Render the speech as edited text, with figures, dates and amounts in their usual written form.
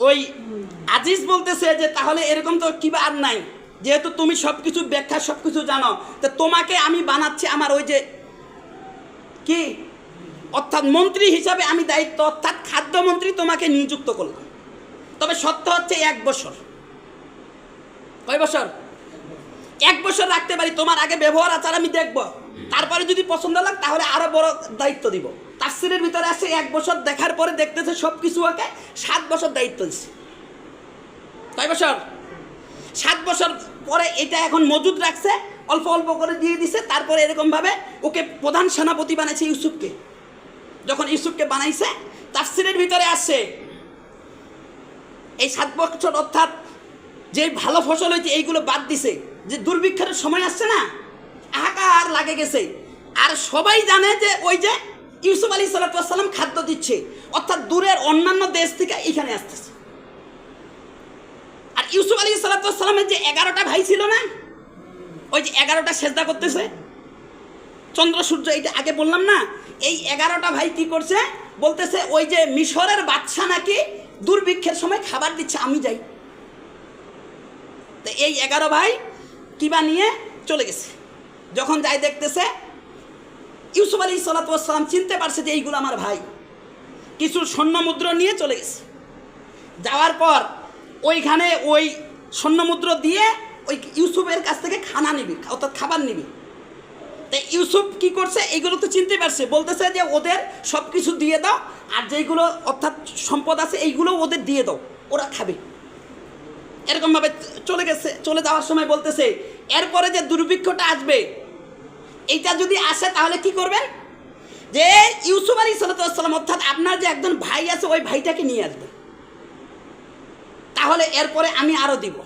ওই আজিজ বলতেছে যে তাহলে এরকম তো কিবা আর নাই, যেহেতু তুমি সব কিছু ব্যাখ্যা সব কিছু জানো, তো তোমাকে আমি বানাচ্ছি আমার ওই যে কি অর্থাৎ মন্ত্রী হিসাবে আমি দায়িত্ব, অর্থাৎ খাদ্যমন্ত্রী তোমাকে নিযুক্ত করলাম। তবে সত্য হচ্ছে 1 বছর। কয় বছর? 1 বছর রাখতে পারি, তোমার আগে ব্যবহার আচার আমি দেখব, তারপরে যদি পছন্দ লাগে তাহলে আরো বড় দায়িত্ব দিব। তাফসীরের ভিতরে আসে 1 বছর দেখার পরে দেখতেছে সব কিছু ওকে 7 বছর দায়িত্ব দিচ্ছে। কয় বছর? 7 বছর পরে এটা এখন মজুদ রাখছে, অল্প অল্প করে দিয়ে দিছে। তারপরে এরকমভাবে ওকে প্রধান সেনাপতি বানাইছে ইউসুফকে। যখন ইউসুফকে বানাইছে তাফসীরের ভিতরে আসছে এই 7 বছর অর্থাৎ যে ভালো ফসল হয়েছে এইগুলো বাদ দিছে, যে দুর্ভিক্ষের সময় আসছে না, হাহাকার লাগে গেছে। আর সবাই জানে যে ওই যে ইউসুফ আলাইহিস সালাম খাদ্য দিচ্ছে, অর্থাৎ দূরের অন্যান্য দেশ থেকে এখানে আসতেছে। আর ইউসুফ আলাইহিস সালামের যে 11টা ভাই ছিল না, ওই যে 11টা সেজদা করতেছে চন্দ্র সূর্য, এইটা আগে বললাম না, এই 11টা ভাই কি করছে বলতেছে ওই যে মিশরের বাদশা নাকি দুর্ভিক্ষের সময় খাবার দিচ্ছে, আমি যাই। তো এই 11 ভাই কিবা নিয়ে চলে গেছে। যখন যাই দেখতেছে ইউসুফ আলাইহিস সালাম চিনতে পারছে যে এইগুলো আমার ভাই, কিছু স্বর্ণ মুদ্রা নিয়ে চলে গেছে। যাওয়ার পর ওইখানে ওই স্বর্ণ মুদ্রা দিয়ে ওই ইউসুফের কাছ থেকে খানা নিবি, অর্থাৎ খাবার নিবি। তো ইউসুফ কি করছে, এইগুলো তো চিনতে পারছে, বলতেছে যে ওদের সব কিছু দিয়ে দাও, আর যেইগুলো অর্থাৎ সম্পদ আছে এইগুলো ওদের দিয়ে দাও, ওরা খাবে। এরকমভাবে চলে গেছে। চলে যাওয়ার সময় বলতেছে এরপরে যে দুর্ভিক্ষটা আসবে, এইটা যদি আসে তাহলে কি করবেন, যে ইউসুফ আলাইহিস সালাম অর্থাৎ আপনার যে একজন ভাই আছে ওই ভাইটাকে নিয়ে আসবে, তাহলে এরপরে আমি আরো দিব।